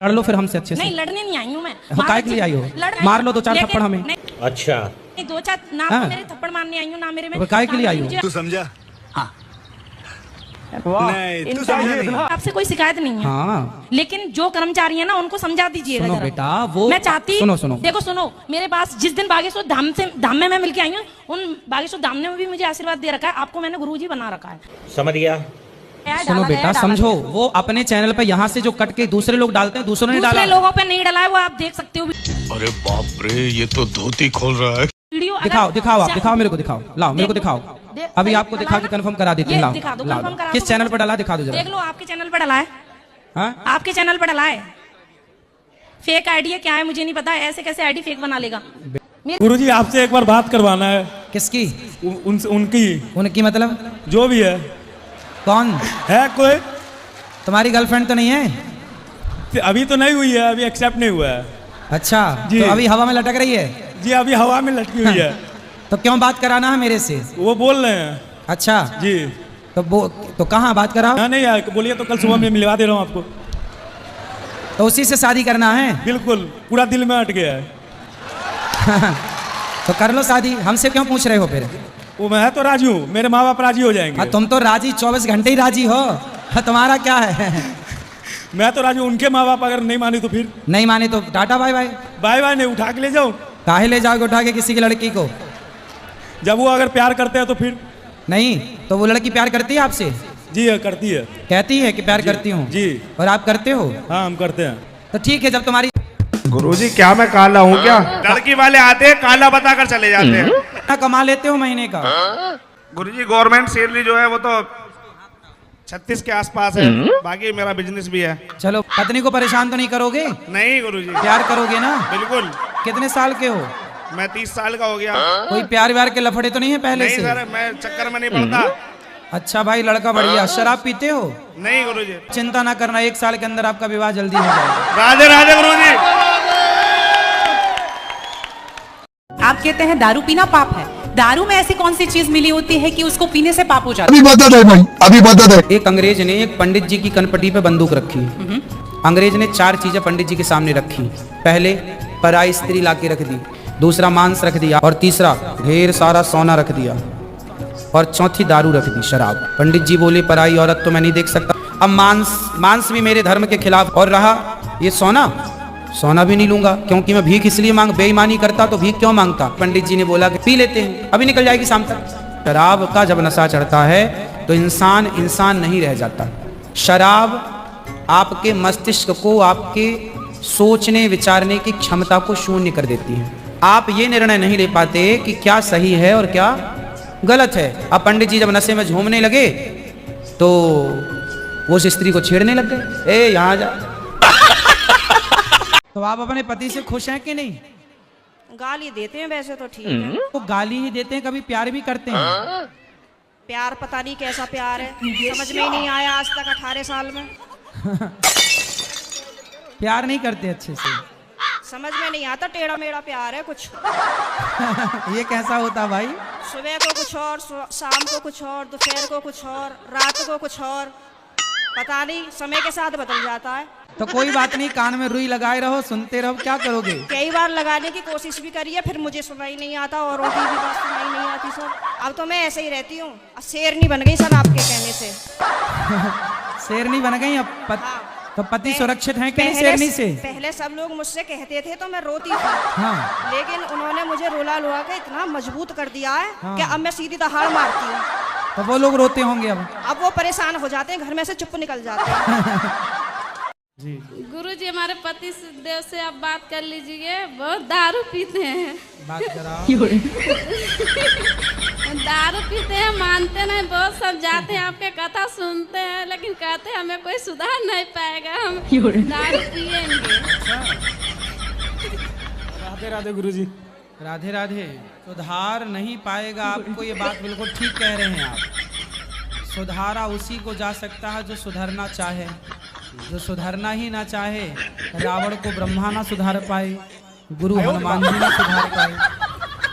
लड़ लो फिर हमसे अच्छे से। नहीं लड़ने नहीं आई हूँ मैं। काय के लिए आई हो? मार लो 2-4 थप्पड़ हमें। अच्छा 2-4 ना मेरे थप्पड़ मारने आई हूँ ना मेरे में। काय के लिए आई हो? तू समझा? हाँ। नहीं तू समझा नहीं। आपसे कोई शिकायत नहीं है। हाँ लेकिन जो कर्मचारी है ना उनको समझा दीजिएगा। सुनो बेटा वो मैं चाहती सुनो देखो सुनो मेरे पास जिस दिन बागेश्वर धाम में मैं मिलके आई हूँ उन बागेश्वर धाम ने भी मुझे आशीर्वाद दे रखा है। आपको मैंने गुरुजी बना रखा है। समझ गया। सुनो बेटा समझो वो अपने चैनल पे यहाँ से जो कट के दूसरे लोग डालते हैं दूसरों ने डाला। दूसरे लोगों पे नहीं डाला है वो आप देख सकते हो। अरे बाप रे ये तो धोती खोल रहा है। वीडियो दिखाओ आप दिखाओ मेरे को दिखाओ लाओ मेरे को दिखाओ अभी आपको दिखा के कंफर्म करा देती हूँ। लाओ किस चैनल पर डाला दिखा दो जरा। देख लो आपके चैनल पर डाला है। हाँ आपके चैनल पर डाला है। फेक आईडी है क्या है मुझे नहीं पता। ऐसे कैसे आईडी फेक बना लेगा। गुरुजी आपसे एक बार बात करवाना है। किसकी? उनकी मतलब जो भी है। कौन है कोई? तुम्हारी गर्लफ्रेंड तो नहीं है? अभी तो नहीं हुई है, अभी एक्सेप्ट नहीं हुआ है। अच्छा जी। तो अभी हवा में लटक रही है? जी अभी हवा में लटकी हुई है। तो क्यों बात कराना है मेरे से? वो बोल रहे हैं। अच्छा जी तो कहाँ बात कराओ? हाँ नहीं यार बोलिए तो कल सुबह मैं मिलवा दे रहा हूँ आपको। तो उसी से शादी करना है? बिल्कुल पूरा दिल में अट गया है। तो कर लो शादी। हमसे क्यों पूछ रहे हो फिर? वो मैं तो राजी हूँ, मेरे माँ बाप राजी हो जाएंगे। तुम तो राजी 24 घंटे ही राजी हो। तुम्हारा क्या है? मैं तो राजी हूँ। उनके माँ बाप अगर नहीं माने तो फिर? नहीं माने तो tata bye bye. Bye bye नहीं उठा के ले जाओ। काहे ले जाओगे उठा के किसी की लड़की को? जब वो अगर प्यार करते हैं तो फिर? नहीं तो वो लड़की प्यार करती है आपसे? जी करती है। कहती है कि प्यार करती हूँ जी। और आप करते हो? हाँ हम करते हैं। तो ठीक है जब तुम्हारी गुरुजी क्या मैं काला हूँ क्या? लड़की वाले आते हैं काला बताकर चले जाते हैं। कितना कमा लेते हो महीने का? गुरुजी गवर्नमेंट सैलरी जो है वो तो 36 के आसपास है। बाकी मेरा बिजनेस भी है। चलो पत्नी को परेशान तो नहीं करोगे? नहीं गुरुजी प्यार करोगे ना? बिल्कुल। कितने साल के हो? मैं 30 साल का हो गया। कोई प्यार व्यार के लफड़े तो नहीं है पहले नहीं से? सर मैं चक्कर में नहीं पड़ता। अच्छा भाई लड़का बढ़िया। शराब पीते हो? नहीं गुरुजी। चिंता ना करना 1 साल के अंदर आपका विवाह जल्दी हो जाएगा। राधे राधे गुरुजी। आप कहते हैं दारू पीना पाप है। दारू में ऐसी कौन सी चीज मिली होती है कि उसको पीने से पाप हो जाता है? अभी मदद है भाई अभी मदद है। एक अंग्रेज ने एक पंडित जी की कनपटी पे बंदूक रखी। अंग्रेज ने 4 चीजें पंडित जी के सामने रखी। पहले पराई स्त्री लाके रख दी, दूसरा मांस रख दिया और तीसरा ढेर सारा सोना रख दिया और चौथी दारू रख दी शराब। पंडित जी बोले पराई औरत तो मैं नहीं देख सकता। अब मांस भी मेरे धर्म के खिलाफ और रहा ये सोना भी नहीं लूंगा क्योंकि मैं भीख इसलिए बेईमानी करता तो भीख क्यों मांगता। पंडित जी ने बोला कि पी लेते हैं अभी निकल जाएगी शाम तक। शराब का जब नशा चढ़ता है तो इंसान नहीं रह जाता। शराब आपके मस्तिष्क को आपके सोचने विचारने की क्षमता को शून्य कर देती है। आप ये निर्णय नहीं ले पाते कि क्या सही है और क्या गलत है। अब पंडित जी जब नशे में झूमने लगे तो वो उस स्त्री को छेड़ने लग गए। ए यहाँ जा। तो आप अपने पति से खुश हैं कि नहीं? गाली देते हैं वैसे तो ठीक है। वो गाली ही देते हैं कभी प्यार भी करते हैं? प्यार पता नहीं कैसा प्यार है समझ में ही नहीं आया आज तक 18 साल में। प्यार नहीं करते अच्छे से? समझ में नहीं आता टेढ़ा मेढ़ा प्यार है कुछ। ये कैसा होता भाई? सुबह को कुछ और शाम को कुछ और दोपहर को कुछ और रात को कुछ और पता नहीं समय के साथ बदल जाता है। तो कोई बात नहीं कान में रुई लगाए रहो सुनते रहो। क्या करोगे? कई बार लगाने की कोशिश भी करी है फिर मुझे सुनाई नहीं आता और भी बात सुनाई नहीं आती सर। अब तो मैं ऐसे ही रहती हूँ। शेरनी बन गई सर आपके कहने से। शेरनी बन गई अब तो पति सुरक्षित है कि नहीं शेरनी से? पहले सब लोग मुझसे कहते थे तो मैं रोती थी। हाँ। लेकिन उन्होंने मुझे रुला के इतना मजबूत कर दिया है कि अब मैं सीधी दहाड़ मारती हूँ। तो वो लोग रोते होंगे अब वो परेशान हो जाते हैं घर में से चुप निकल जाते हैं। गुरुजी हमारे पति देव से आप बात कर लीजिए। बहुत दारू पीते हैं। बात कराओ। दारू पीते हैं मानते नहीं बहुत समझाते हैं आपके कथा सुनते हैं लेकिन कहते हैं हमें कोई सुधार नहीं पाएगा हम दारू पिएंगे। राधे राधे गुरुजी। राधे राधे। सुधार नहीं पाएगा आपको ये बात बिल्कुल ठीक कह रहे हैं आप। सुधारा उसी को जा सकता है जो सुधरना चाहे। जो सुधरना ही ना चाहे रावण को ब्रह्मा ना सुधार पाए, गुरु हनुमान जी ना सुधार पाए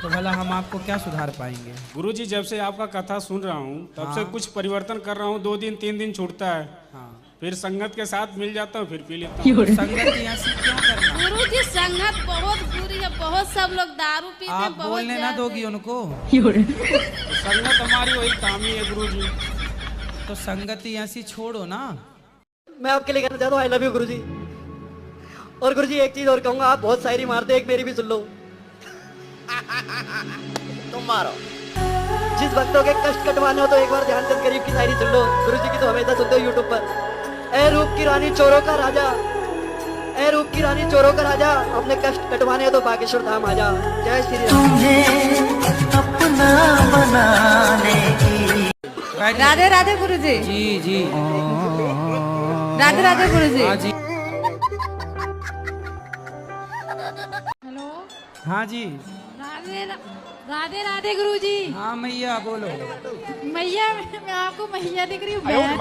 तो भला हम आपको क्या सुधार पाएंगे? गुरुजी जब से आपका कथा सुन रहा हूँ तब से कुछ परिवर्तन कर रहा हूँ। 2 दिन 3 दिन छूटता है। हाँ। फिर संगत के साथ मिल जाता हूँ, फिर पी लेता हूँ। संगत यहाँ से क्या करना? गुरुजी संगत बहुत बुरी है, बहुत सब लोग दारू पीते हैं, आप बहुत बोलने ना ज्यादा। दोगी उनको? संगत हमारी वही काम ही है गुरुजी। तो संगति ऐसी छोड़ो ना। मैं आपके लिए कहना चाहता हूँ आई लव यू गुरुजी। और गुरुजी एक चीज और कहूंगा, आप बहुत शायरी मारते हैं, एक मेरी भी सुन लो। तुम मारो। जिस भक्तों के कष्ट कटवाने हो तो एक बार ध्यानचंद गरीब की शायरी सुन लो। गुरुजी की तो हमेशा सुनते हो यूट्यूब पर। ए रूप की रानी चोरों का राजा, ए रूप की रानी चोरों का राजा, अपने कष्ट कटवाने हो तो बागेश्वर धाम आ जा। जय श्री राम। राधे राधे गुरुजी। जी जी राधे राधे गुरुजी। हाँ जी हेलो, हाँ जी राधे राधे राधे गुरुजी। हाँ मैया बोलो। मैया, मैं आपको मैया दिख रही हूँ। बहन।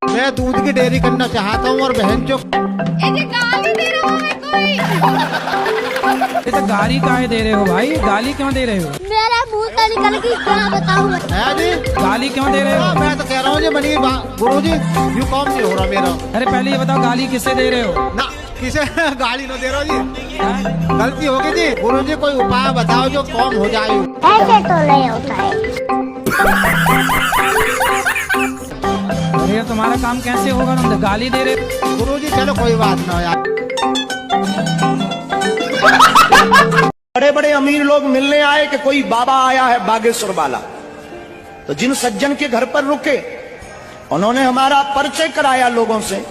मैं दूध की डेयरी करना चाहता हूँ और बहन जो ये गाली दे रहा है कोई। ये तो गाली काहे दे रहे हो भाई? गाली क्यों दे रहे हो? मेरा मुंह से निकल गई, क्या बताऊँ? है जी। गाली क्यों दे रहे हो? मैं तो कह रहा हूँ जी बनी गुरु जी यू कॉम नहीं हो रहा मेरा। अरे पहले ये बताओ गाली किसे दे रहे हो? ना किसे गाली न दे रहा जी, गलती हो गई जी। गुरु जी कोई उपाय बताओ जो कॉम हो जाए। ऐसे तो नहीं होता है। अरे यार तुम्हारा काम कैसे होगा? तुम तो गाली दे रहे। गुरु जी चलो कोई बात ना यार। बड़े बड़े अमीर लोग मिलने आए कि कोई बाबा आया है बागेश्वर वाला। तो जिन सज्जन के घर पर रुके उन्होंने हमारा परिचय कराया लोगों से,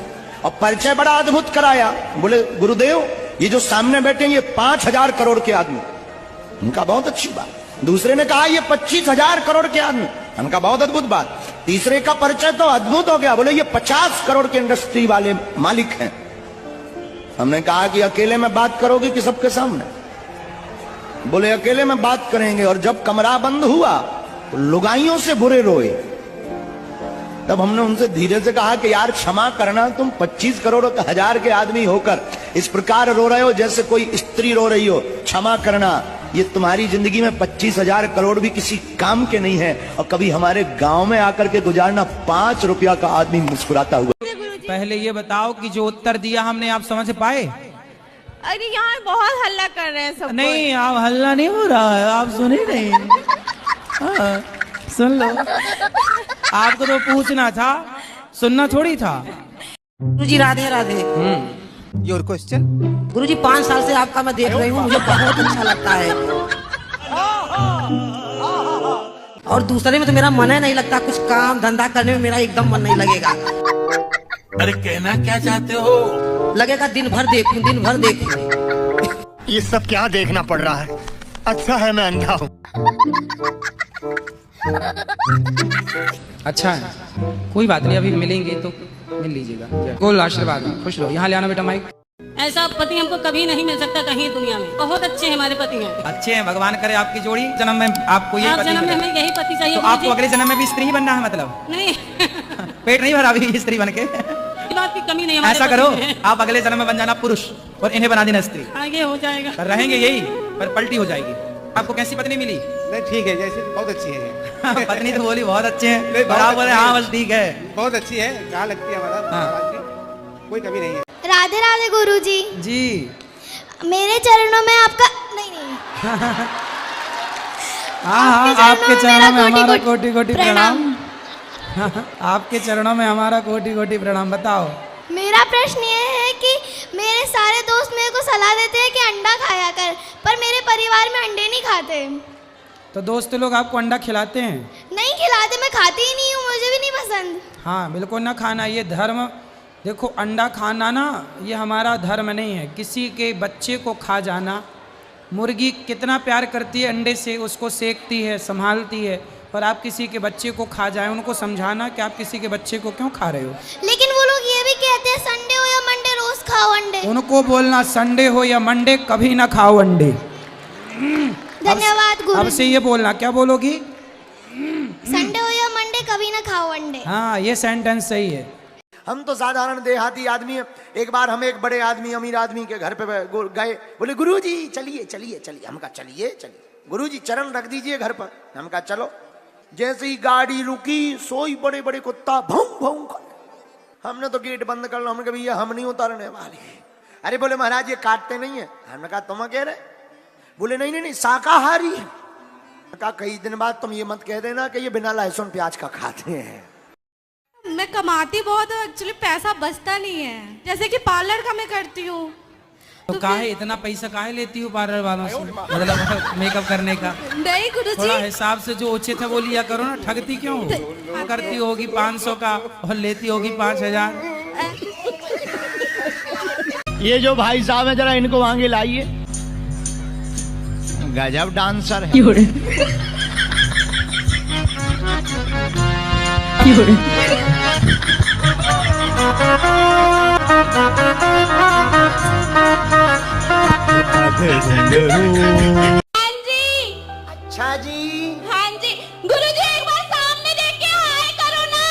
और परिचय बड़ा अद्भुत कराया। बोले गुरुदेव ये जो सामने बैठे हैं ये 5,000 करोड़ के आदमी। उनका बहुत अच्छी बात। दूसरे ने कहा ये 25,000 करोड़ के आदमी। उनका बहुत अद्भुत बात। तीसरे का परिचय तो अद्भुत हो गया, बोले ये 50 करोड़ के इंडस्ट्री वाले मालिक हैं। हमने कहा कि अकेले में बात करोगे कि सबके सामने? बोले अकेले में बात करेंगे। और जब कमरा बंद हुआ तो लुगाइयों से बुरे रोए। तब हमने उनसे धीरे से कहा कि यार क्षमा करना, तुम 25 करोड़ 1,000 के आदमी होकर इस प्रकार रो रहे हो जैसे कोई स्त्री रो रही हो। क्षमा करना, ये तुम्हारी जिंदगी में 25,000 करोड़ भी किसी काम के नहीं है। और कभी हमारे गांव में आकर के गुजारना 5 रुपया का आदमी मुस्कुराता हुआ। पहले ये बताओ कि जो उत्तर दिया हमने आप समझ पाए? अरे यहाँ बहुत हल्ला कर रहे हैं सब। नहीं आप हल्ला नहीं हो रहा है, आप सुने नहीं। हाँ, सुन लो। आपको तो पूछना था, सुनना थोड़ी था। गुरुजी राधे राधे। Your question. गुरुजी 5 साल से आपका मैं देख रही हूँ, मुझे बहुत अच्छा लगता है। और दूसरे में तो मेरा मन ही नहीं लगता, कुछ काम धंधा करने में मेरा एकदम मन नहीं लगेगा। अरे कहना क्या चाहते हो? लगेगा दिन भर देखूं, दिन भर देखूं। ये सब क्या देखना पड़ रहा है? अच्छा है मैं अंधा हूँ। अच्छा है, कोई बात नहीं, अभी मिलेंगे तो मिल लीजिएगा। गोल आशीर्वाद, खुश रहो। यहाँ ले आना बेटा माइक। ऐसा पति हमको कभी नहीं मिल सकता कहीं दुनिया में। बहुत अच्छे हमारे पति हैं। अच्छे हैं, भगवान करे आपकी जोड़ी जन्म में आपको यही आप पति जन्म में मिले। हमें यही पति चाहिए। तो आपको अगले जन्म में भी स्त्री ही बनना है मतलब? नहीं, पेट नहीं भरा अभी स्त्री बन के? बात की कमी नहीं। ऐसा करो आप अगले जन्म में बन जाना पुरुष और इन्हें बना देना स्त्री। आगे हो जाएगा। रहेंगे यही पर पलटी हो जाएगी। आपको कैसी पत्नी मिली? नहीं ठीक है, जैसे बहुत अच्छी है। पत्नी तो बोली बहुत अच्छे हैं, और आप बोले हाँ बस ठीक है। बहुत अच्छी है, कहाँ लगती है हमारा। हाँ। कोई कमी नहीं है। राधे राधे गुरुजी। जी मेरे चरणों में आपका नहीं हाँ आपके चरणों में हमारा कोटि कोटि प्रणाम। आपके चरणों में हमारा कोटि कोटि प्रणाम। बताओ। मेरा प्रश्न ये है कि मेरे सारे दोस्त मेरे को सलाह देते हैं कि अंडा खाया कर, पर मेरे परिवार में अंडे नहीं खाते। तो दोस्त लोग आपको अंडा खिलाते हैं? नहीं खिलाते, मैं खाती ही नहीं हूँ, मुझे भी नहीं पसंद। हाँ बिल्कुल ना खाना, ये धर्म। देखो अंडा खाना ना ये हमारा धर्म नहीं है। किसी के बच्चे को खा जाना, मुर्गी कितना प्यार करती है अंडे से, उसको सेकती है, संभालती है, और आप किसी के बच्चे को खा जाए, उनको समझाना कि आप किसी के बच्चे को क्यों खा रहे हो। लेकिन वो लोग ये भी कहते हैं संडे हो या मंडे रोज खाओ अंडे। उनको बोलना संडे हो या मंडे कभी ना खाओ अंडे। धन्यवाद गुरु। अब से ये बोलना, क्या बोलोगी? संडे हो या मंडे कभी ना खाओ अंडे। हाँ ये सेंटेंस सही है। हम तो साधारण देहाती आदमी हैं। एक बार हम एक बड़े आदमी, अमीर आदमी के घर पे गए। बोले गुरुजी चलिए चलिए चलिए। हम कहा चलिए चलिए। गुरुजी चरण रख दीजिए घर पर। हम कहा चलो। जैसे ही गाड़ी रुकी सोई बड़े बड़े कुत्ता भौं भौं कर। हमने तो गेट बंद कर लो, हमने कहा भैया हम नहीं उतारने वाले। अरे बोले महाराज ये काटते नहीं है। हमने कहा तुम कह रहे? बोले नहीं नहीं नहीं शाकाहारी है। कहा कई दिन बाद तुम ये मत कह देना कि ये बिना लहसुन प्याज का खाते हैं। मैं कमाती बहुत हूँ, एक्चुअली पैसा बचता नहीं है। जैसे कि पार्लर का मैं करती हूँ। तो काहे इतना पैसा काहे लेती हूँ पार्लर वालों से, मतलब मेकअप करने का? नहीं गुरुजी, थोड़ा हिसाब से जो उचित है वो लिया करो ना। ठगती क्यों? करती होगी 500 का और लेती होगी 5000। ये जो भाई साहब है जरा इनको आगे लाइए, गजब डांसर है। हाँ जी, अच्छा जी, हाँ जी। गुरुजी एक बार सामने देख के हाय करो ना।